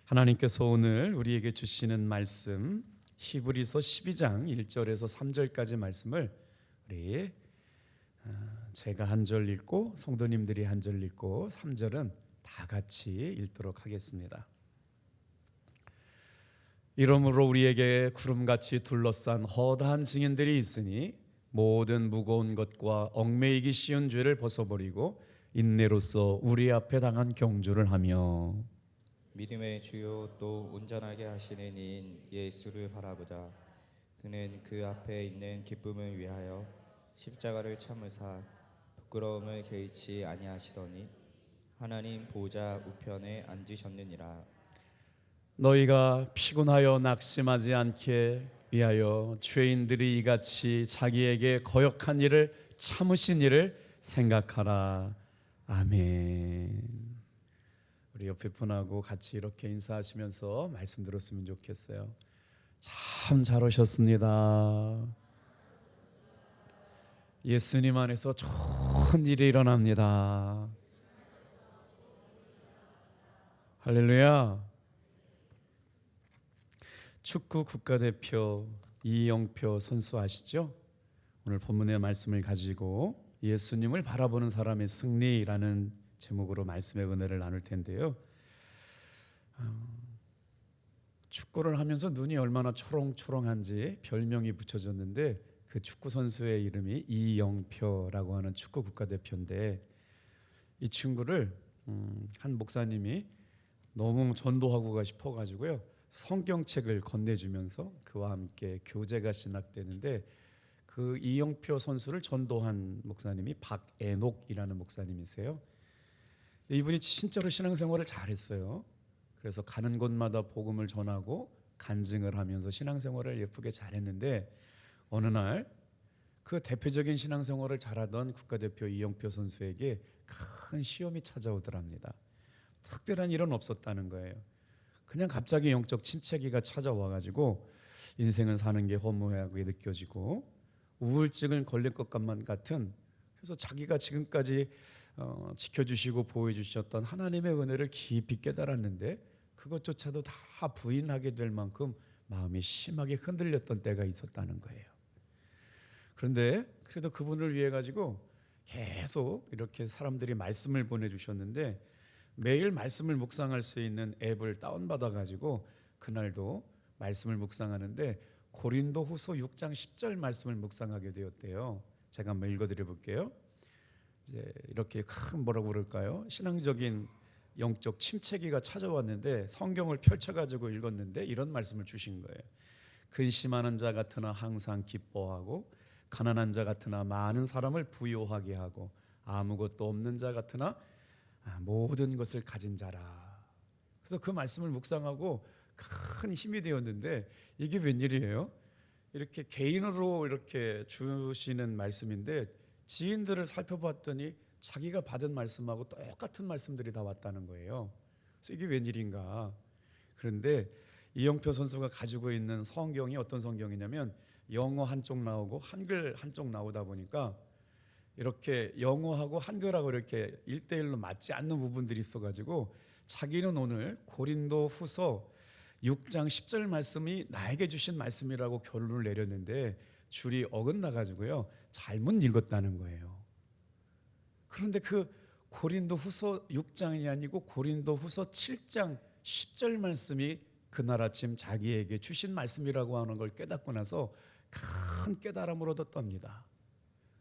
하나님께서 오늘 우리에게 주시는 말씀 히브리서 12장 1절에서 3절까지 말씀을 우리 제가 한 절 읽고 성도님들이 한 절 읽고 3절은 다 같이 읽도록 하겠습니다. 이러므로 우리에게 구름같이 둘러싼 허다한 증인들이 있으니 모든 무거운 것과 얽매이기 쉬운 죄를 벗어버리고 인내로써 우리 앞에 당한 경주를 하며 믿음의 주요 또 온전하게 하시는 이인 예수를 바라보자. 그는 그 앞에 있는 기쁨을 위하여 십자가를 참으사 부끄러움을 개의치 아니하시더니 하나님 보좌 우편에 앉으셨느니라. 너희가 피곤하여 낙심하지 않게 위하여 죄인들이 이같이 자기에게 거역한 일을 참으신 일을 생각하라. 아멘. 우리 옆에 분하고 같이 이렇게 인사하시면서 말씀 들었으면 좋겠어요. 참 잘 오셨습니다. 예수님 안에서 좋은 일이 일어납니다. 할렐루야. 축구 국가대표 이영표 선수 아시죠? 오늘 본문의 말씀을 가지고 예수님을 바라보는 사람의 승리라는 제목으로 말씀의 은혜를 나눌 텐데요. 축구를 하면서 눈이 얼마나 초롱초롱한지 별명이 붙여졌는데 그 축구 선수의 이름이 이영표라고 하는 축구 국가대표인데 이 친구를 한 목사님이 너무 전도하고 싶어가지고요 성경책을 건네주면서 그와 함께 교제가 시작되는데 그 이영표 선수를 전도한 목사님이 박애녹이라는 목사님이세요. 이분이 진짜로 신앙생활을 잘했어요. 그래서 가는 곳마다 복음을 전하고 간증을 하면서 신앙생활을 예쁘게 잘했는데 어느 날 그 대표적인 신앙생활을 잘하던 국가대표 이영표 선수에게 큰 시험이 찾아오더랍니다. 특별한 일은 없었다는 거예요. 그냥 갑자기 영적 침체기가 찾아와가지고 인생을 사는 게 허무하게 느껴지고 우울증을 걸릴 것만 같은, 그래서 자기가 지금까지 지켜주시고 보호해주셨던 하나님의 은혜를 깊이 깨달았는데 그것조차도 다 부인하게 될 만큼 마음이 심하게 흔들렸던 때가 있었다는 거예요. 그런데 그래도 그분을 위해 가지고 계속 이렇게 사람들이 말씀을 보내주셨는데 매일 말씀을 묵상할 수 있는 앱을 다운받아 가지고 그날도 말씀을 묵상하는데 고린도후서 6장 10절 말씀을 묵상하게 되었대요. 제가 한번 읽어드려 볼게요. 이제 이렇게 큰 뭐라고 그럴까요? 신앙적인 영적 침체기가 찾아왔는데 성경을 펼쳐가지고 읽었는데 이런 말씀을 주신 거예요. 근심하는 자 같으나 항상 기뻐하고 가난한 자 같으나 많은 사람을 부요하게 하고 아무것도 없는 자 같으나 모든 것을 가진 자라. 그래서 그 말씀을 묵상하고 큰 힘이 되었는데 이게 웬일이에요? 이렇게 개인으로 이렇게 주시는 말씀인데 지인들을 살펴봤더니 자기가 받은 말씀하고 똑같은 말씀들이 다 왔다는 거예요. 그래서 이게 웬일인가? 그런데 이영표 선수가 가지고 있는 성경이 어떤 성경이냐면 영어 한쪽 나오고 한글 한쪽 나오다 보니까 이렇게 영어하고 한글하고 이렇게 1대1로 맞지 않는 부분들이 있어가지고 자기는 오늘 고린도 후서 6장 10절 말씀이 나에게 주신 말씀이라고 결론을 내렸는데 줄이 어긋나가지고요 잘못 읽었다는 거예요. 그런데 그 고린도 후서 6장이 아니고 고린도 후서 7장 10절 말씀이 그날 아침 자기에게 주신 말씀이라고 하는 걸 깨닫고 나서 큰 깨달음을 얻었답니다.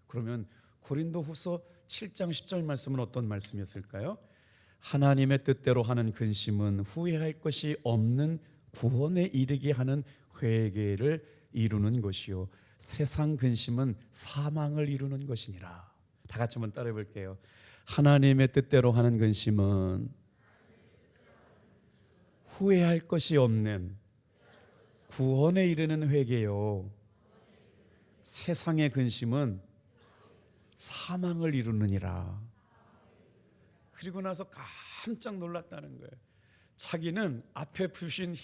그러면 고린도 후서 7장 10절 말씀은 어떤 말씀이었을까요? 하나님의 뜻대로 하는 근심은 후회할 것이 없는 구원에 이르게 하는 회개를 이루는 것이요 세상 근심은 사망을 이루는 것이니라. 다 같이 한번 따라해 볼게요. 하나님의 뜻대로 하는 근심은 후회할 것이 없는 구원에 이르는 회개요 세상의 근심은 사망을 이루느니라. 그리고 나서 깜짝 놀랐다는 거예요. 자기는 앞에 주신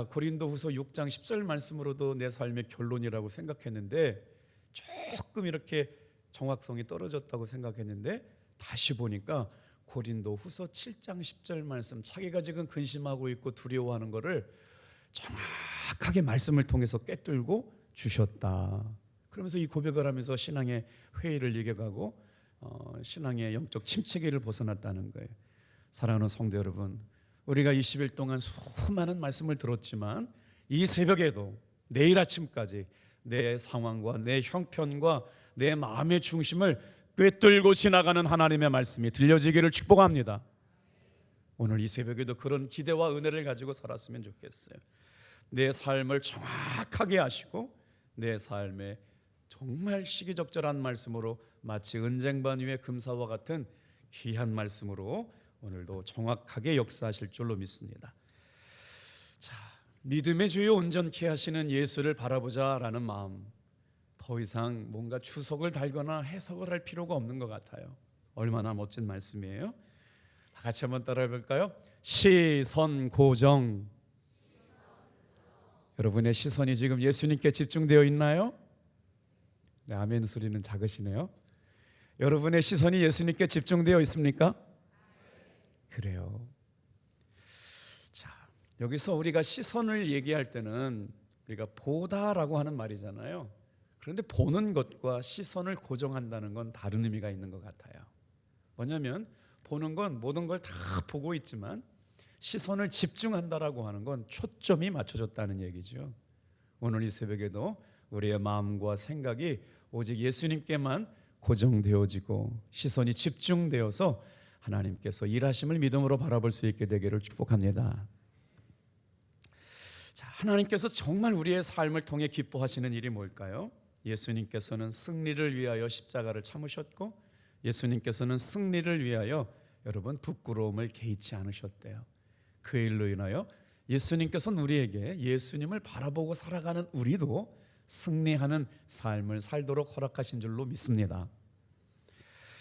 고린도후서 6장 10절 말씀으로도 내 삶의 결론이라고 생각했는데 조금 이렇게 정확성이 떨어졌다고 생각했는데 다시 보니까 고린도 후서 7장 10절 말씀, 자기가 지금 근심하고 있고 두려워하는 것을 정확하게 말씀을 통해서 꿰뚫고 주셨다. 그러면서 이 고백을 하면서 신앙의 회의를 이겨가고 신앙의 영적 침체기를 벗어났다는 거예요. 사랑하는 성도 여러분, 우리가 20일 동안 수많은 말씀을 들었지만 이 새벽에도 내일 아침까지 내 상황과 내 형편과 내 마음의 중심을 꿰뚫고 지나가는 하나님의 말씀이 들려지기를 축복합니다. 오늘 이 새벽에도 그런 기대와 은혜를 가지고 살았으면 좋겠어요. 내 삶을 정확하게 아시고 내 삶에 정말 시기적절한 말씀으로 마치 은쟁반 위의 금사와 같은 귀한 말씀으로 오늘도 정확하게 역사하실 줄로 믿습니다. 자, 믿음의 주요 온전케 하시는 예수를 바라보자라는 마음, 더 이상 뭔가 추석을 달거나 해석을 할 필요가 없는 것 같아요. 얼마나 멋진 말씀이에요. 다 같이 한번 따라해 볼까요? 시선 고정. 여러분의 시선이 지금 예수님께 집중되어 있나요? 네, 아멘 소리는 작으시네요. 여러분의 시선이 예수님께 집중되어 있습니까? 그래요. 자, 여기서 우리가 시선을 얘기할 때는 우리가 보다라고 하는 말이잖아요. 그런데 보는 것과 시선을 고정한다는 건 다른 의미가 있는 것 같아요. 뭐냐면 보는 건 모든 걸 다 보고 있지만 시선을 집중한다라고 하는 건 초점이 맞춰졌다는 얘기죠. 오늘 이 새벽에도 우리의 마음과 생각이 오직 예수님께만 고정되어지고 시선이 집중되어서 하나님께서 일하심을 믿음으로 바라볼 수 있게 되기를 축복합니다. 자, 하나님께서 정말 우리의 삶을 통해 기뻐하시는 일이 뭘까요? 예수님께서는 승리를 위하여 십자가를 참으셨고 예수님께서는 승리를 위하여 여러분 부끄러움을 개의치 않으셨대요. 그 일로 인하여 예수님께서는 우리에게 예수님을 바라보고 살아가는 우리도 승리하는 삶을 살도록 허락하신 줄로 믿습니다.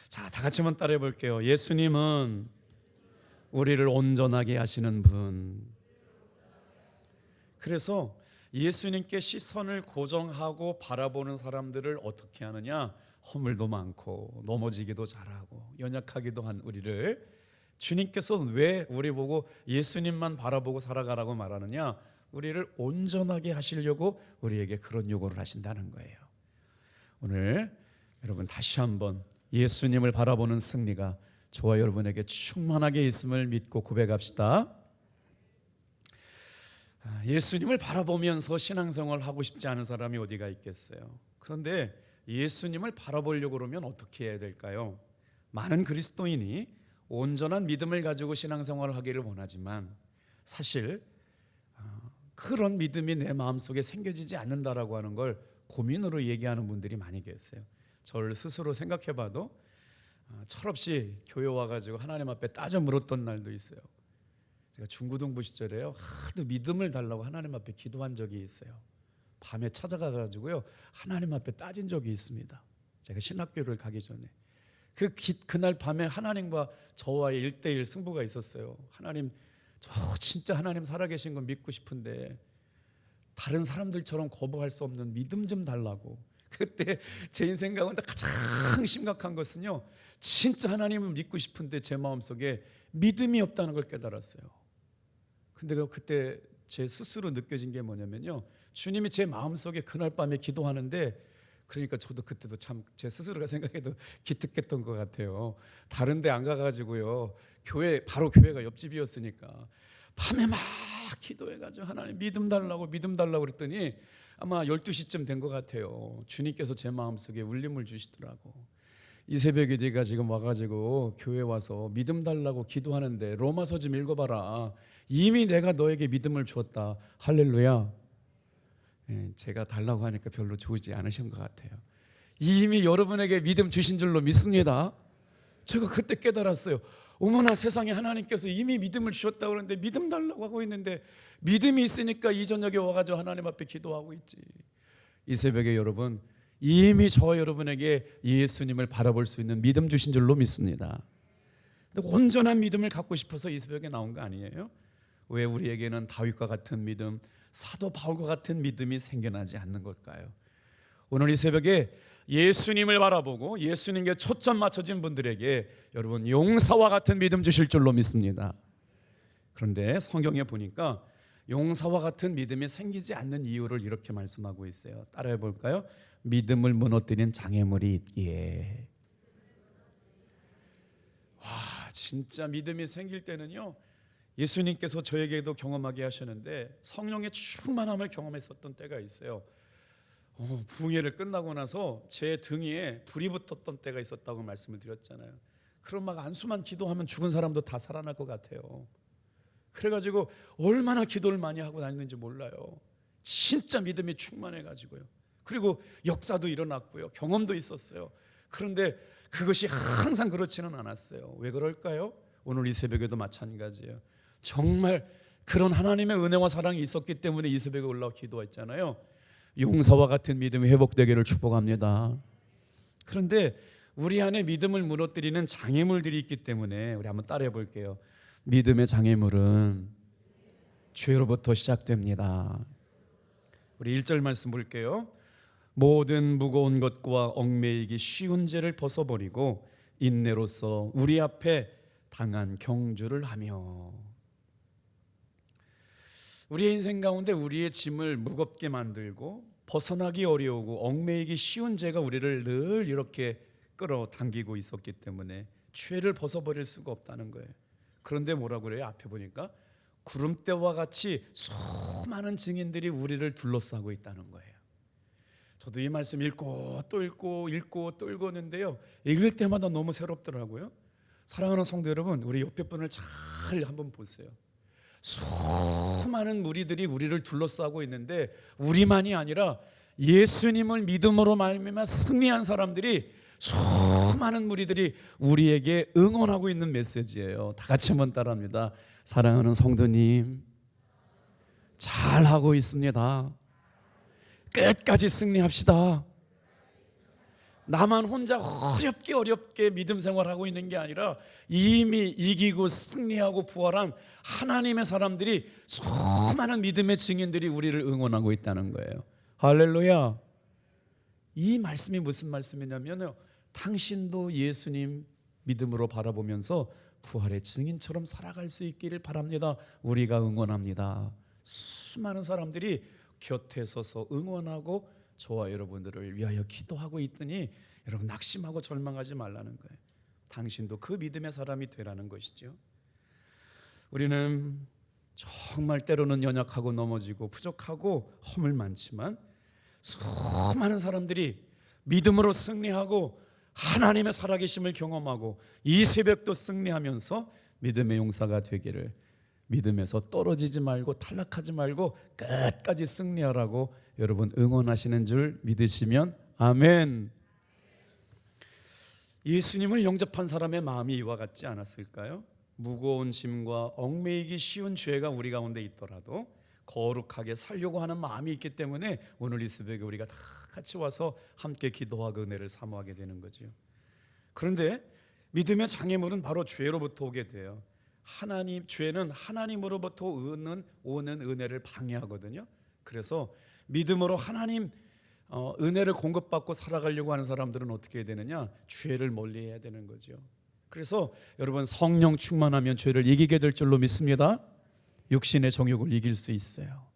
자, 다 같이 한번 따라해 볼게요. 예수님은 우리를 온전하게 하시는 분. 그래서 예수님께 시선을 고정하고 바라보는 사람들을 어떻게 하느냐? 허물도 많고 넘어지기도 잘하고 연약하기도 한 우리를 주님께서 왜 우리 보고 예수님만 바라보고 살아가라고 말하느냐? 우리를 온전하게 하시려고 우리에게 그런 요구를 하신다는 거예요. 오늘 여러분 다시 한번 예수님을 바라보는 승리가 저와 여러분에게 충만하게 있음을 믿고 고백합시다. 예수님을 바라보면서 신앙생활을 하고 싶지 않은 사람이 어디가 있겠어요? 그런데 예수님을 바라보려고 그러면 어떻게 해야 될까요? 많은 그리스도인이 온전한 믿음을 가지고 신앙생활을 하기를 원하지만 사실 그런 믿음이 내 마음속에 생겨지지 않는다라고 하는 걸 고민으로 얘기하는 분들이 많이 계세요. 저를 스스로 생각해봐도 철없이 교회 와가지고 하나님 앞에 따져 물었던 날도 있어요. 제가 중고등부 시절에요, 하도 믿음을 달라고 하나님 앞에 기도한 적이 있어요. 밤에 찾아가가지고요 하나님 앞에 따진 적이 있습니다. 제가 신학교를 가기 전에 그날 밤에 하나님과 저와의 1대1 승부가 있었어요. 하나님, 저 진짜 하나님 살아계신 건 믿고 싶은데 다른 사람들처럼 거부할 수 없는 믿음 좀 달라고. 그때 제 인생 가운데 가장 심각한 것은요, 진짜 하나님을 믿고 싶은데 제 마음속에 믿음이 없다는 걸 깨달았어요. 근데 그때 제 스스로 느껴진 게 뭐냐면요, 주님이 제 마음속에 그날 밤에 기도하는데, 그러니까 저도 그때도 참 제 스스로가 생각해도 기특했던 것 같아요. 다른 데 안 가가지고요, 바로 교회가 옆집이었으니까 밤에 막 기도해가지고 하나님 믿음 달라고 그랬더니 아마 12시쯤 된 것 같아요. 주님께서 제 마음속에 울림을 주시더라고. 이 새벽에 네가 지금 와가지고 교회 와서 믿음 달라고 기도하는데 로마서 좀 읽어봐라. 이미 내가 너에게 믿음을 주었다. 할렐루야. 제가 달라고 하니까 별로 좋지 않으신 것 같아요. 이미 여러분에게 믿음 주신 줄로 믿습니다. 제가 그때 깨달았어요. 어머나, 세상에 하나님께서 이미 믿음을 주셨다고 그러는데 믿음 달라고 하고 있는데 믿음이 있으니까 이 저녁에 와가지고 하나님 앞에 기도하고 있지. 이 새벽에 여러분, 이미 저와 여러분에게 예수님을 바라볼 수 있는 믿음 주신 줄로 믿습니다. 근데 온전한 믿음을 갖고 싶어서 이 새벽에 나온 거 아니에요? 왜 우리에게는 다윗과 같은 믿음, 사도 바울과 같은 믿음이 생겨나지 않는 걸까요? 오늘 이 새벽에 예수님을 바라보고 예수님께 초점 맞춰진 분들에게 여러분 용사와 같은 믿음 주실 줄로 믿습니다. 그런데 성경에 보니까 용사와 같은 믿음이 생기지 않는 이유를 이렇게 말씀하고 있어요. 따라해 볼까요? 믿음을 무너뜨린 장애물이 있기에. 와, 진짜 믿음이 생길 때는요, 예수님께서 저에게도 경험하게 하셨는데 성령의 충만함을 경험했었던 때가 있어요. 부흥회를 끝나고 나서 제 등 위에 불이 붙었던 때가 있었다고 말씀을 드렸잖아요. 그럼 막 안수만 기도하면 죽은 사람도 다 살아날 것 같아요. 그래가지고 얼마나 기도를 많이 하고 다녔는지 몰라요. 진짜 믿음이 충만해가지고요. 그리고 역사도 일어났고요, 경험도 있었어요. 그런데 그것이 항상 그렇지는 않았어요. 왜 그럴까요? 오늘 이 새벽에도 마찬가지예요. 정말 그런 하나님의 은혜와 사랑이 있었기 때문에 이 새벽에 올라와 기도했잖아요. 용사와 같은 믿음이 회복되기를 축복합니다. 그런데 우리 안에 믿음을 무너뜨리는 장애물들이 있기 때문에 우리 한번 따라해 볼게요. 믿음의 장애물은 죄로부터 시작됩니다. 우리 1절 말씀 볼게요. 모든 무거운 것과 얽매이기 쉬운 죄를 벗어버리고 인내로서 우리 앞에 당한 경주를 하며. 우리의 인생 가운데 우리의 짐을 무겁게 만들고 벗어나기 어려우고 얽매이기 쉬운 죄가 우리를 늘 이렇게 끌어당기고 있었기 때문에 죄를 벗어버릴 수가 없다는 거예요. 그런데 뭐라고 그래요? 앞에 보니까 구름대와 같이 수많은 증인들이 우리를 둘러싸고 있다는 거예요. 저도 이 말씀 읽고 또 읽고 또 읽었는데요, 읽을 때마다 너무 새롭더라고요. 사랑하는 성도 여러분, 우리 옆에 분을 잘 한번 보세요. 수많은 무리들이 우리를 둘러싸고 있는데 우리만이 아니라 예수님을 믿음으로 말미암아 승리한 사람들이, 수많은 무리들이 우리에게 응원하고 있는 메시지예요. 다 같이 한번 따라합니다. 사랑하는 성도님, 잘하고 있습니다. 끝까지 승리합시다. 나만 혼자 어렵게 믿음 생활하고 있는 게 아니라 이미 이기고 승리하고 부활한 하나님의 사람들이, 수많은 믿음의 증인들이 우리를 응원하고 있다는 거예요. 할렐루야. 이 말씀이 무슨 말씀이냐면요, 당신도 예수님 믿음으로 바라보면서 부활의 증인처럼 살아갈 수 있기를 바랍니다. 우리가 응원합니다. 수많은 사람들이 곁에 서서 응원하고 저와 여러분들을 위하여 기도하고 있더니 여러분 낙심하고 절망하지 말라는 거예요. 당신도 그 믿음의 사람이 되라는 것이죠. 우리는 정말 때로는 연약하고 넘어지고 부족하고 허물 많지만 수많은 사람들이 믿음으로 승리하고 하나님의 살아계심을 경험하고 이 새벽도 승리하면서 믿음의 용사가 되기를, 믿음에서 떨어지지 말고 탈락하지 말고 끝까지 승리하라고 여러분 응원하시는 줄 믿으시면 아멘. 예수님을 영접한 사람의 마음이 이와 같지 않았을까요? 무거운 짐과 얽매이기 쉬운 죄가 우리 가운데 있더라도 거룩하게 살려고 하는 마음이 있기 때문에 오늘 이 새벽에 우리가 다 같이 와서 함께 기도하고 은혜를 사모하게 되는 거죠. 그런데 믿음의 장애물은 바로 죄로부터 오게 돼요. 죄는 하나님으로부터 오는 은혜를 방해하거든요. 그래서 믿음으로 하나님 은혜를 공급받고 살아가려고 하는 사람들은 어떻게 해야 되느냐? 죄를 멀리해야 되는 거죠. 그래서 여러분 성령 충만하면 죄를 이기게 될 줄로 믿습니다. 육신의 정욕을 이길 수 있어요.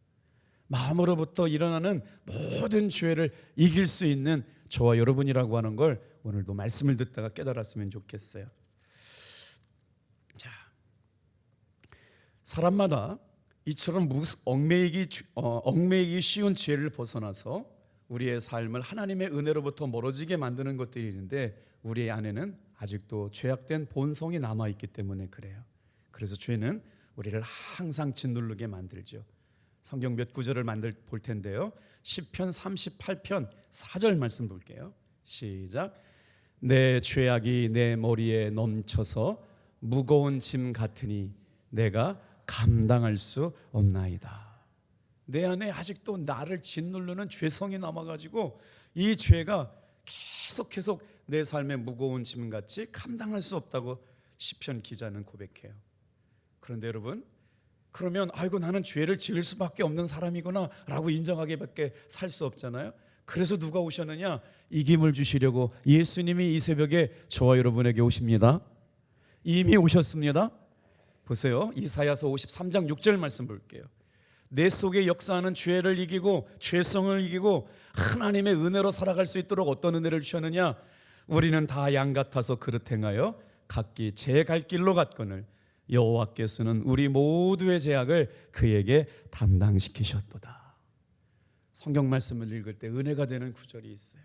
마음으로부터 일어나는 모든 죄를 이길 수 있는 저와 여러분이라고 하는 걸 오늘도 말씀을 듣다가 깨달았으면 좋겠어요. 자, 사람마다 이처럼 얽매이기 쉬운 죄를 벗어나서 우리의 삶을 하나님의 은혜로부터 멀어지게 만드는 것들이 있는데 우리 안에는 아직도 죄악된 본성이 남아있기 때문에 그래요. 그래서 죄는 우리를 항상 짓누르게 만들죠. 성경 몇 구절을 볼 텐데요, 시편 38편 4절 말씀 볼게요. 시작. 내 죄악이 내 머리에 넘쳐서 무거운 짐 같으니 내가 감당할 수 없나이다. 내 안에 아직도 나를 짓누르는 죄성이 남아가지고 이 죄가 계속 내 삶의 무거운 짐같이 감당할 수 없다고 시편 기자는 고백해요. 그런데 여러분, 그러면 아이고 나는 죄를 지을 수밖에 없는 사람이구나 라고 인정하기밖에 살 수 없잖아요. 그래서 누가 오셨느냐? 이김을 주시려고 예수님이 이 새벽에 저와 여러분에게 오십니다. 이미 오셨습니다. 보세요. 이사야서 53장 6절 말씀 볼게요. 내 속에 역사하는 죄를 이기고 죄성을 이기고 하나님의 은혜로 살아갈 수 있도록 어떤 은혜를 주셨느냐? 우리는 다 양 같아서 그릇 행하여 각기 제 갈 길로 갔거늘 여호와께서는 우리 모두의 죄악을 그에게 담당시키셨도다. 성경 말씀을 읽을 때 은혜가 되는 구절이 있어요.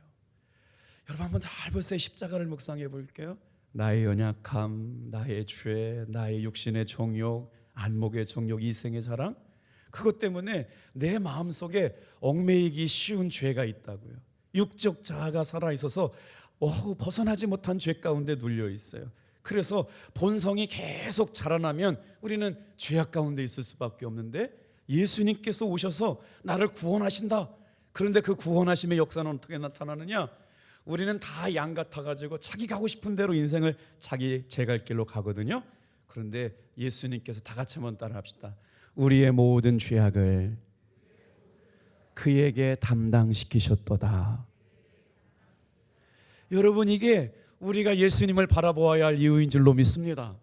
여러분 한번 잘 보세요. 십자가를 묵상해 볼게요. 나의 연약함, 나의 죄, 나의 육신의 정욕, 안목의 정욕, 이생의 자랑, 그것 때문에 내 마음속에 얽매이기 쉬운 죄가 있다고요. 육적 자아가 살아있어서 벗어나지 못한 죄 가운데 눌려 있어요. 그래서 본성이 계속 자라나면 우리는 죄악 가운데 있을 수밖에 없는데, 예수님께서 오셔서 나를 구원하신다. 그런데 그 구원하심의 역사는 어떻게 나타나느냐? 우리는 다 양 같아가지고 자기 가고 싶은 대로 인생을 자기 제 갈 길로 가거든요. 그런데 예수님께서 다 같이 한번 따라합시다. 우리의 모든 죄악을 그에게 담당시키셨도다. 여러분, 이게 우리가 예수님을 바라보아야 할 이유인 줄로 믿습니다.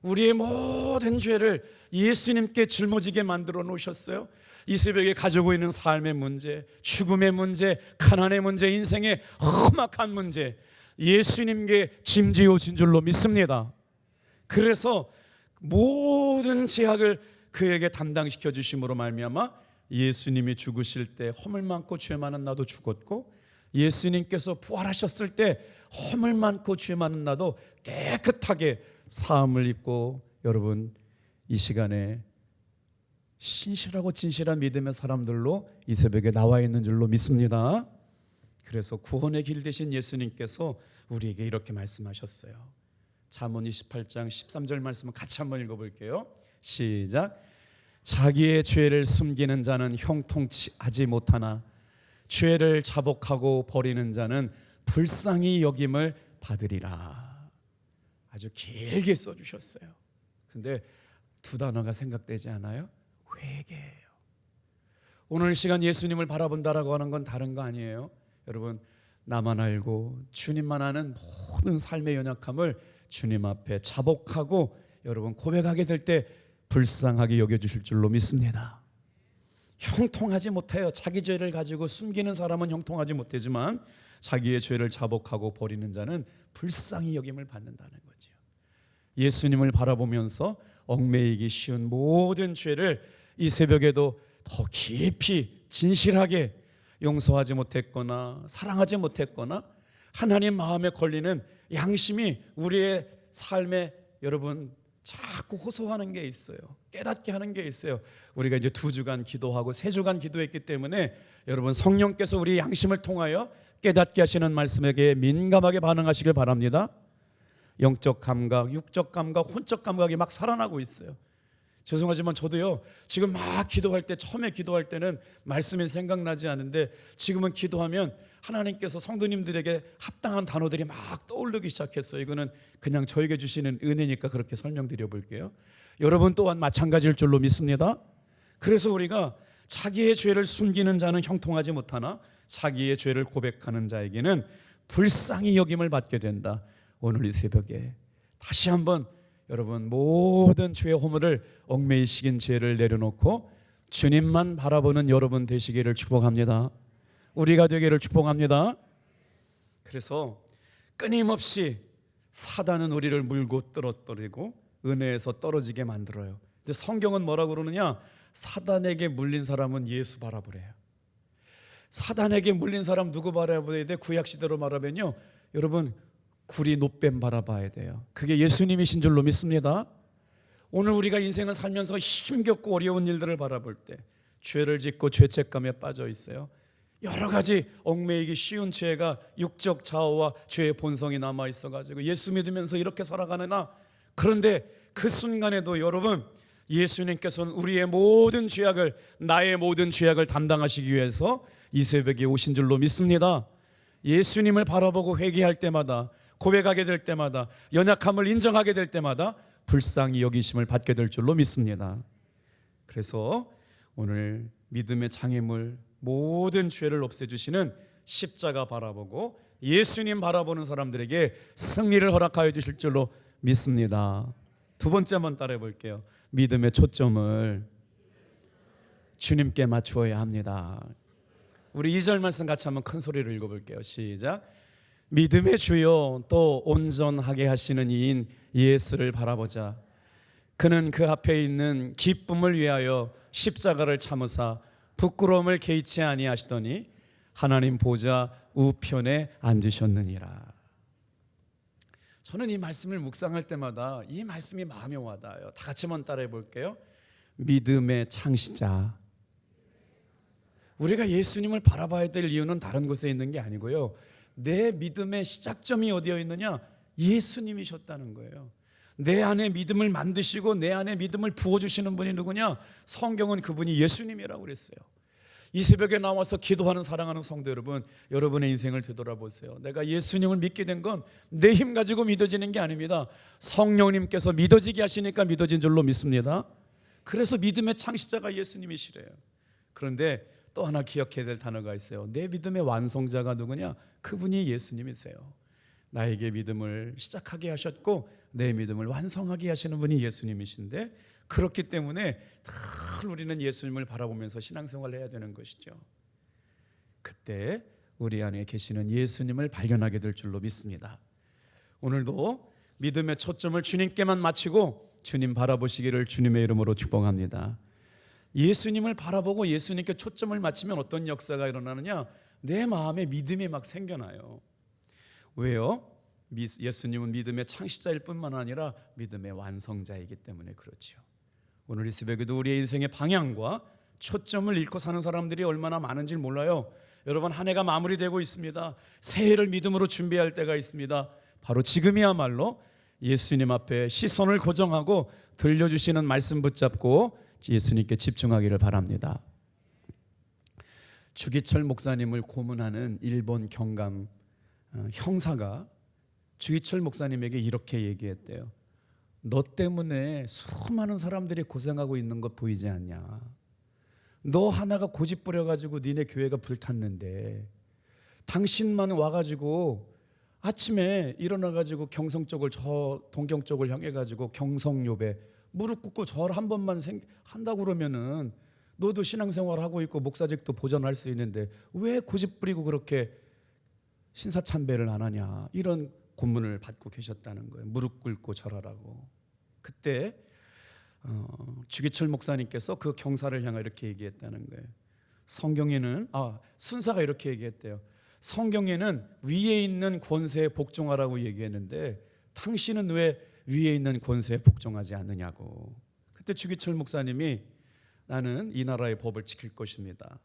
우리의 모든 죄를 예수님께 짊어지게 만들어 놓으셨어요. 이 새벽에 가지고 있는 삶의 문제, 죽음의 문제, 가난의 문제, 인생의 험악한 문제, 예수님께 짐지어진 줄로 믿습니다. 그래서 모든 죄악을 그에게 담당시켜 주심으로 말미암아 예수님이 죽으실 때 허물 많고 죄 많은 나도 죽었고, 예수님께서 부활하셨을 때 허물 많고 죄 많은 나도 깨끗하게 사함을 입고, 여러분 이 시간에 신실하고 진실한 믿음의 사람들로 이 새벽에 나와 있는 줄로 믿습니다. 그래서 구원의 길 되신 예수님께서 우리에게 이렇게 말씀하셨어요. 잠언 28장 13절 말씀을 같이 한번 읽어볼게요. 시작. 자기의 죄를 숨기는 자는 형통치 하지 못하나 죄를 자복하고 버리는 자는 불쌍히 여김을 받으리라. 아주 길게 써주셨어요. 근데 두 단어가 생각되지 않아요? 회개예요. 오늘 시간 예수님을 바라본다라고 하는 건 다른 거 아니에요. 여러분, 나만 알고 주님만 아는 모든 삶의 연약함을 주님 앞에 자복하고 여러분 고백하게 될 때 불쌍하게 여겨주실 줄로 믿습니다. 형통하지 못해요. 자기 죄를 가지고 숨기는 사람은 형통하지 못하지만 자기의 죄를 자복하고 버리는 자는 불쌍히 여김을 받는다는 거죠. 예수님을 바라보면서 얽매이기 쉬운 모든 죄를 이 새벽에도 더 깊이 진실하게 용서하지 못했거나 사랑하지 못했거나 하나님 마음에 걸리는 양심이 우리의 삶에 여러분 자꾸 호소하는 게 있어요. 깨닫게 하는 게 있어요. 우리가 이제 2주간 기도하고 3주간 기도했기 때문에 여러분 성령께서 우리 양심을 통하여 깨닫게 하시는 말씀에게 민감하게 반응하시길 바랍니다. 영적 감각, 육적 감각, 혼적 감각이 막 살아나고 있어요. 죄송하지만 저도요, 지금 막 기도할 때, 처음에 기도할 때는 말씀이 생각나지 않은데 지금은 기도하면 하나님께서 성도님들에게 합당한 단어들이 막 떠오르기 시작했어요. 이거는 그냥 저에게 주시는 은혜니까 그렇게 설명드려 볼게요. 여러분 또한 마찬가지일 줄로 믿습니다. 그래서 우리가 자기의 죄를 숨기는 자는 형통하지 못하나 자기의 죄를 고백하는 자에게는 불쌍히 여김을 받게 된다. 오늘 이 새벽에 다시 한번 여러분 모든 죄의 허물을 얽매이시긴 죄를 내려놓고 주님만 바라보는 여러분 되시기를 축복합니다. 우리가 되기를 축복합니다. 그래서 끊임없이 사단은 우리를 물고 떨어뜨리고 은혜에서 떨어지게 만들어요. 근데 성경은 뭐라고 그러느냐? 사단에게 물린 사람은 예수 바라보래요. 사단에게 물린 사람 누구 바라봐야 돼? 구약시대로 말하면요, 여러분 구리 노뱀 바라봐야 돼요. 그게 예수님이신 줄로 믿습니다. 오늘 우리가 인생을 살면서 힘겹고 어려운 일들을 바라볼 때 죄를 짓고 죄책감에 빠져 있어요. 여러 가지 얽매이기 쉬운 죄가 육적 자아와 죄의 본성이 남아 있어가지고 예수 믿으면서 이렇게 살아가느나, 그런데 그 순간에도 여러분 예수님께서는 우리의 모든 죄악을, 나의 모든 죄악을 담당하시기 위해서 이 새벽에 오신 줄로 믿습니다. 예수님을 바라보고 회개할 때마다, 고백하게 될 때마다, 연약함을 인정하게 될 때마다 불쌍히 여기심을 받게 될 줄로 믿습니다. 그래서 오늘 믿음의 장애물 모든 죄를 없애주시는 십자가 바라보고 예수님 바라보는 사람들에게 승리를 허락하여 주실 줄로 믿습니다. 두 번째 한번 따라해 볼게요. 믿음의 초점을 주님께 맞추어야 합니다. 우리 2절 말씀 같이 한번 큰 소리로 읽어볼게요. 시작. 믿음의 주요 또 온전하게 하시는 이인 예수를 바라보자. 그는 그 앞에 있는 기쁨을 위하여 십자가를 참으사 부끄러움을 개의치 아니하시더니 하나님 보좌 우편에 앉으셨느니라. 저는 이 말씀을 묵상할 때마다 이 말씀이 마음에 와닿아요. 다 같이 한번 따라해 볼게요. 믿음의 창시자. 우리가 예수님을 바라봐야 될 이유는 다른 곳에 있는 게 아니고요, 내 믿음의 시작점이 어디에 있느냐? 예수님이셨다는 거예요. 내 안에 믿음을 만드시고 내 안에 믿음을 부어주시는 분이 누구냐? 성경은 그분이 예수님이라고 그랬어요. 이 새벽에 나와서 기도하는 사랑하는 성도 여러분, 여러분의 인생을 되돌아보세요. 내가 예수님을 믿게 된 건 내 힘 가지고 믿어지는 게 아닙니다. 성령님께서 믿어지게 하시니까 믿어진 줄로 믿습니다. 그래서 믿음의 창시자가 예수님이시래요. 그런데 또 하나 기억해야 될 단어가 있어요. 내 믿음의 완성자가 누구냐? 그분이 예수님이세요. 나에게 믿음을 시작하게 하셨고 내 믿음을 완성하게 하시는 분이 예수님이신데, 그렇기 때문에 늘 우리는 예수님을 바라보면서 신앙생활을 해야 되는 것이죠. 그때 우리 안에 계시는 예수님을 발견하게 될 줄로 믿습니다. 오늘도 믿음의 초점을 주님께만 맞추고 주님 바라보시기를 주님의 이름으로 축복합니다. 예수님을 바라보고 예수님께 초점을 맞추면 어떤 역사가 일어나느냐? 내 마음에 믿음이 막 생겨나요. 왜요? 예수님은 믿음의 창시자일 뿐만 아니라 믿음의 완성자이기 때문에 그렇죠. 오늘 이 새벽에도 우리의 인생의 방향과 초점을 잃고 사는 사람들이 얼마나 많은지 몰라요. 여러분, 한 해가 마무리되고 있습니다. 새해를 믿음으로 준비할 때가 있습니다. 바로 지금이야말로 예수님 앞에 시선을 고정하고 들려주시는 말씀 붙잡고 예수님께 집중하기를 바랍니다. 주기철 목사님을 고문하는 일본 경감 형사가 주기철 목사님에게 이렇게 얘기했대요. 너 때문에 수많은 사람들이 고생하고 있는 것 보이지 않냐? 너 하나가 고집 부려가지고 니네 교회가 불탔는데 당신만 와가지고 아침에 일어나가지고 경성 쪽을 저 동경 쪽을 향해가지고 경성요배 무릎 꿇고 절 한 번만 한다고 그러면은 너도 신앙생활 하고 있고 목사직도 보전할 수 있는데 왜 고집 부리고 그렇게 신사참배를 안 하냐? 이런 고문을 받고 계셨다는 거예요. 무릎 꿇고 절하라고. 그때 주기철 목사님께서 그 경사를 향해 이렇게 얘기했다는 거예요. 성경에는 순사가 이렇게 얘기했대요. 성경에는 위에 있는 권세에 복종하라고 얘기했는데 당신은 왜 위에 있는 권세에 복종하지 않느냐고. 그때 주기철 목사님이 나는 이 나라의 법을 지킬 것입니다.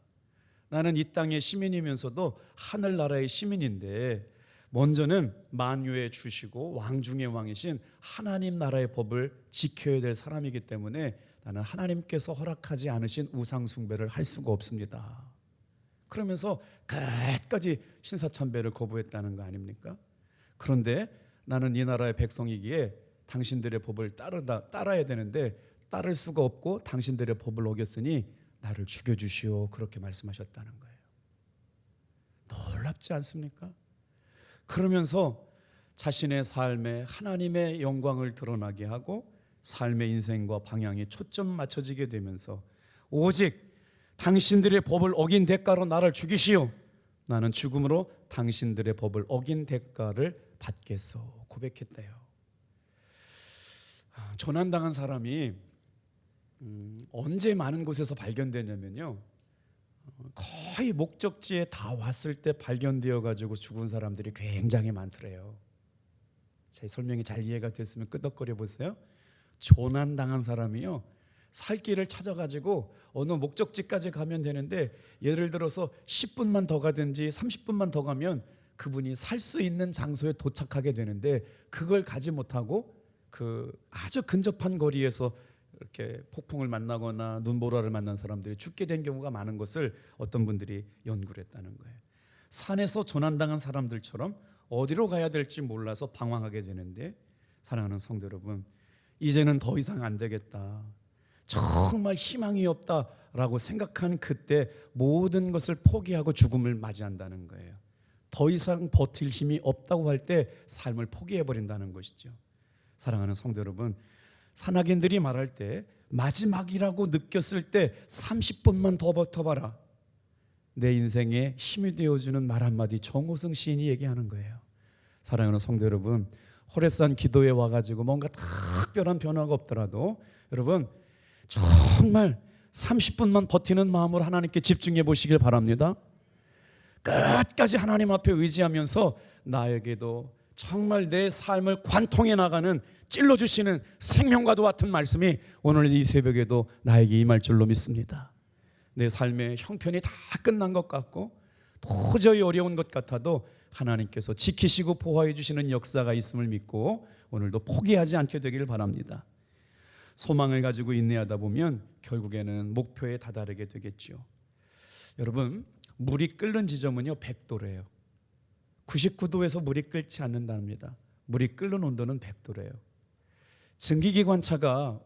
나는 이 땅의 시민이면서도 하늘나라의 시민인데 먼저는 만유의 주시고 왕 중의 왕이신 하나님 나라의 법을 지켜야 될 사람이기 때문에 나는 하나님께서 허락하지 않으신 우상 숭배를 할 수가 없습니다. 그러면서 끝까지 신사참배를 거부했다는 거 아닙니까? 그런데 나는 이 나라의 백성이기에 당신들의 법을 따라야 되는데 따를 수가 없고 당신들의 법을 어겼으니 나를 죽여주시오. 그렇게 말씀하셨다는 거예요. 놀랍지 않습니까? 그러면서 자신의 삶에 하나님의 영광을 드러나게 하고 삶의 인생과 방향이 초점 맞춰지게 되면서 오직 당신들의 법을 어긴 대가로 나를 죽이시오. 나는 죽음으로 당신들의 법을 어긴 대가를 받겠소. 고백했대요. 조난당한 사람이 언제 많은 곳에서 발견되냐면요, 거의 목적지에 다 왔을 때 발견되어 가지고 죽은 사람들이 굉장히 많더래요. 제 설명이 잘 이해가 됐으면 끄덕거려 보세요. 조난당한 사람이요, 살 길을 찾아가지고 어느 목적지까지 가면 되는데 예를 들어서 10분만 더 가든지 30분만 더 가면 그분이 살 수 있는 장소에 도착하게 되는데 그걸 가지 못하고 그 아주 근접한 거리에서 이렇게 폭풍을 만나거나 눈보라를 만난 사람들이 죽게 된 경우가 많은 것을 어떤 분들이 연구를 했다는 거예요. 산에서 조난당한 사람들처럼 어디로 가야 될지 몰라서 방황하게 되는데, 사랑하는 성도 여러분, 이제는 더 이상 안 되겠다, 정말 희망이 없다 라고 생각한 그때 모든 것을 포기하고 죽음을 맞이한다는 거예요. 더 이상 버틸 힘이 없다고 할 때 삶을 포기해버린다는 것이죠. 사랑하는 성도 여러분, 산악인들이 말할 때 마지막이라고 느꼈을 때 30분만 더 버텨봐라, 내 인생에 힘이 되어주는 말 한마디 정호승 시인이 얘기하는 거예요. 사랑하는 성도 여러분, 호렙산 기도에 와가지고 뭔가 특별한 변화가 없더라도 여러분 정말 30분만 버티는 마음으로 하나님께 집중해 보시길 바랍니다. 끝까지 하나님 앞에 의지하면서 나에게도 정말 내 삶을 관통해 나가는 찔러주시는 생명과도 같은 말씀이 오늘 이 새벽에도 나에게 임할 줄로 믿습니다. 내 삶의 형편이 다 끝난 것 같고 도저히 어려운 것 같아도 하나님께서 지키시고 보호해 주시는 역사가 있음을 믿고 오늘도 포기하지 않게 되기를 바랍니다. 소망을 가지고 인내하다 보면 결국에는 목표에 다다르게 되겠죠. 여러분, 물이 끓는 지점은요 100도래요 99도에서 물이 끓지 않는답니다. 물이 끓는 온도는 100도래요 증기기관차가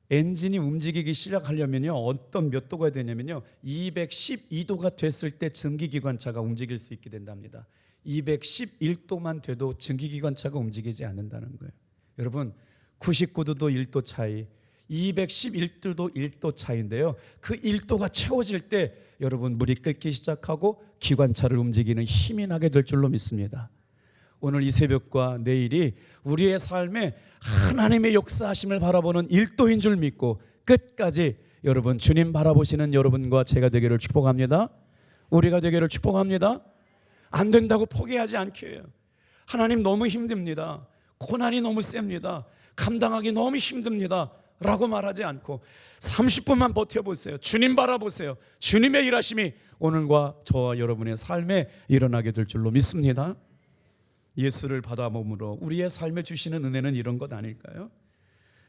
엔진이 움직이기 시작하려면요 어떤 몇 도가 되냐면요 212도가 됐을 때 증기기관차가 움직일 수 있게 된답니다. 211도만 돼도 증기기관차가 움직이지 않는다는 거예요. 여러분, 99도도 1도 차이, 211도도 1도 차이인데요 그 1도가 채워질 때 여러분 물이 끓기 시작하고 기관차를 움직이는 힘이 나게 될 줄로 믿습니다. 오늘 이 새벽과 내일이 우리의 삶에 하나님의 역사하심을 바라보는 1도인 줄 믿고 끝까지 여러분 주님 바라보시는 여러분과 제가 되기를 축복합니다. 우리가 되기를 축복합니다. 안 된다고 포기하지 않게 해요. 하나님 너무 힘듭니다, 고난이 너무 셉니다, 감당하기 너무 힘듭니다 라고 말하지 않고 30분만 버텨보세요. 주님 바라보세요. 주님의 일하심이 오늘과 저와 여러분의 삶에 일어나게 될 줄로 믿습니다. 예수를 받아봄으로 우리의 삶에 주시는 은혜는 이런 것 아닐까요?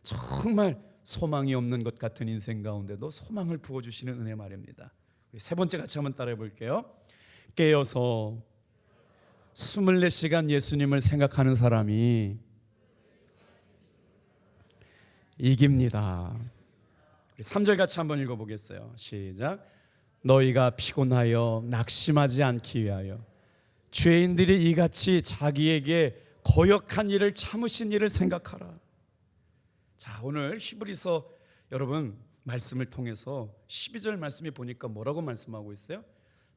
정말 소망이 없는 것 같은 인생 가운데도 소망을 부어주시는 은혜 말입니다. 우리 세 번째 같이 한번 따라해 볼게요. 깨어서 24시간 예수님을 생각하는 사람이 이깁니다. 3절 같이 한번 읽어보겠어요. 시작. 너희가 피곤하여 낙심하지 않기 위하여 죄인들이 이같이 자기에게 거역한 일을 참으신 일을 생각하라. 자, 오늘 히브리서 여러분 말씀을 통해서 12절 말씀이 보니까 뭐라고 말씀하고 있어요?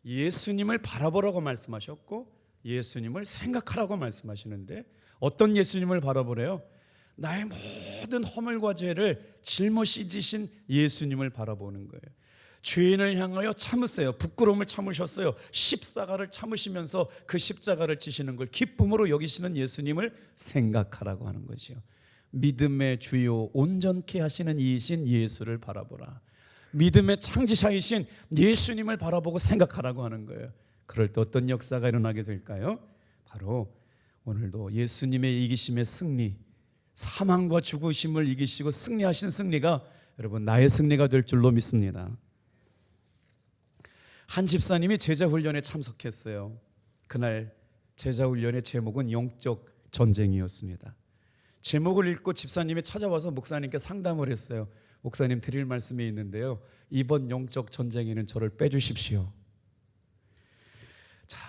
예수님을 바라보라고 말씀하셨고 예수님을 생각하라고 말씀하시는데 어떤 예수님을 바라보래요? 나의 모든 허물과 죄를 짊어지 지신 예수님을 바라보는 거예요. 죄인을 향하여 참으세요. 부끄러움을 참으셨어요. 십자가를 참으시면서 그 십자가를 지시는 걸 기쁨으로 여기시는 예수님을 생각하라고 하는 거죠. 믿음의 주요 온전케 하시는 이이신 예수를 바라보라. 믿음의 창지자이신 예수님을 바라보고 생각하라고 하는 거예요. 그럴 때 어떤 역사가 일어나게 될까요? 바로 오늘도 예수님의 이기심의 승리, 사망과 죽으심을 이기시고 승리하신 승리가 여러분 나의 승리가 될 줄로 믿습니다. 한 집사님이 제자훈련에 참석했어요. 그날 제자훈련의 제목은 영적 전쟁이었습니다. 제목을 읽고 집사님이 찾아와서 목사님께 상담을 했어요. 목사님, 드릴 말씀이 있는데요, 이번 영적 전쟁에는 저를 빼주십시오. 자,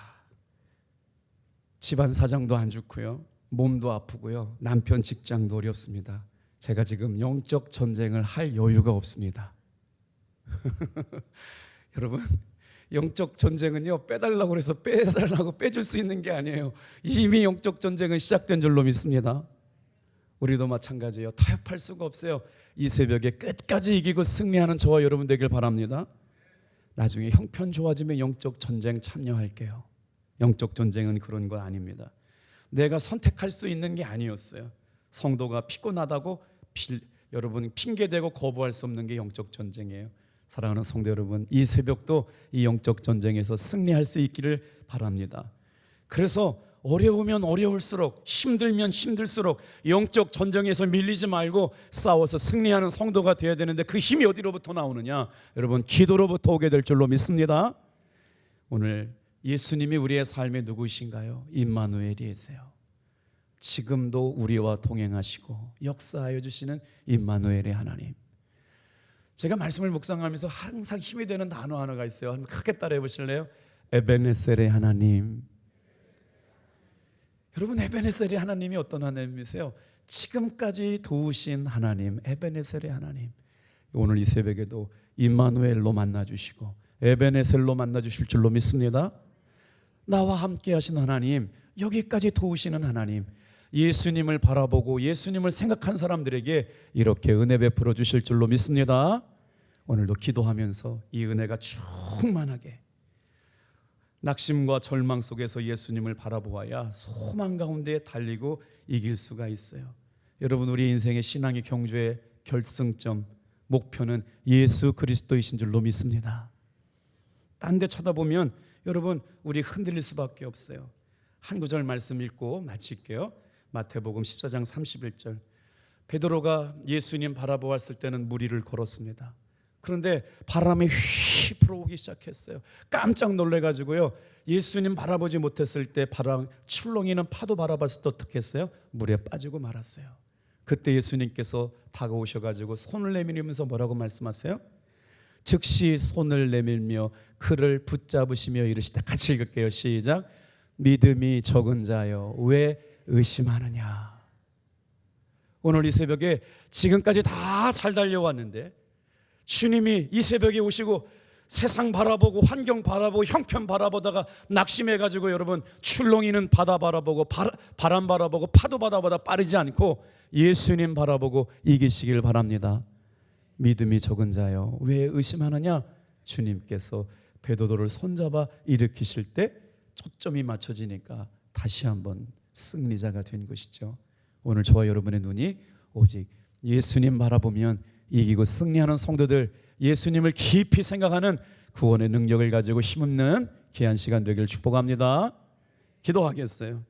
집안 사정도 안 좋고요, 몸도 아프고요, 남편 직장도 어렵습니다. 제가 지금 영적 전쟁을 할 여유가 없습니다. 여러분, 영적 전쟁은요 빼달라고 해서 빼달라고 빼줄 수 있는 게 아니에요. 이미 영적 전쟁은 시작된 줄로 믿습니다. 우리도 마찬가지예요. 타협할 수가 없어요. 이 새벽에 끝까지 이기고 승리하는 저와 여러분 되길 바랍니다. 나중에 형편 좋아지면 영적 전쟁 참여할게요. 영적 전쟁은 그런 거 아닙니다. 내가 선택할 수 있는 게 아니었어요. 성도가 피곤하다고 여러분 핑계대고 거부할 수 없는 게 영적 전쟁이에요. 사랑하는 성도 여러분, 이 새벽도 이 영적 전쟁에서 승리할 수 있기를 바랍니다. 그래서 어려우면 어려울수록, 힘들면 힘들수록 영적 전쟁에서 밀리지 말고 싸워서 승리하는 성도가 되어야 되는데 그 힘이 어디로부터 나오느냐? 여러분, 기도로부터 오게 될 줄로 믿습니다. 오늘 예수님이 우리의 삶의 누구이신가요? 임마누엘이세요. 지금도 우리와 동행하시고 역사하여 주시는 임마누엘의 하나님. 제가 말씀을 묵상하면서 항상 힘이 되는 단어 하나가 있어요. 한번 크게 따라해 보실래요? 에베네셀의 하나님. 여러분, 에베네셀의 하나님이 어떤 하나님이세요? 지금까지 도우신 하나님, 에베네셀의 하나님. 오늘 이 새벽에도 임마누엘로 만나주시고 에베네셀로 만나주실 줄로 믿습니다. 나와 함께 하신 하나님, 여기까지 도우시는 하나님, 예수님을 바라보고 예수님을 생각한 사람들에게 이렇게 은혜 베풀어 주실 줄로 믿습니다. 오늘도 기도하면서 이 은혜가 충만하게, 낙심과 절망 속에서 예수님을 바라보아야 소망 가운데 달리고 이길 수가 있어요. 여러분, 우리 인생의 신앙의 경주의 결승점, 목표는 예수 그리스도이신 줄로 믿습니다. 딴 데 쳐다보면 여러분, 우리 흔들릴 수밖에 없어요. 한 구절 말씀 읽고 마칠게요. 마태복음 14장 31절. 베드로가 예수님 바라보았을 때는 무리를 걸었습니다. 그런데 바람이 휘 불어오기 시작했어요. 깜짝 놀래가지고요, 예수님 바라보지 못했을 때 바람 출렁이는 파도 바라봤을 때 어떻게 했어요? 물에 빠지고 말았어요. 그때 예수님께서 다가오셔가지고 손을 내밀면서 뭐라고 말씀하세요? 즉시 손을 내밀며 그를 붙잡으시며 이르시되, 같이 읽을게요. 시작. 믿음이 적은 자여 왜 의심하느냐. 오늘 이 새벽에 지금까지 다 잘 달려왔는데 주님이 이 새벽에 오시고 세상 바라보고 환경 바라보고 형편 바라보다가 낙심해가지고 여러분, 출렁이는 바다 바라보고 바람 바라보고 파도 바다보다 빠르지 않고 예수님 바라보고 이기시길 바랍니다. 믿음이 적은 자여 왜 의심하느냐. 주님께서 베드로를 손잡아 일으키실 때 초점이 맞춰지니까 다시 한번 승리자가 된 것이죠. 오늘 저와 여러분의 눈이 오직 예수님 바라보면 이기고 승리하는 성도들, 예수님을 깊이 생각하는 구원의 능력을 가지고 힘없는 귀한 시간 되기를 축복합니다. 기도하겠어요.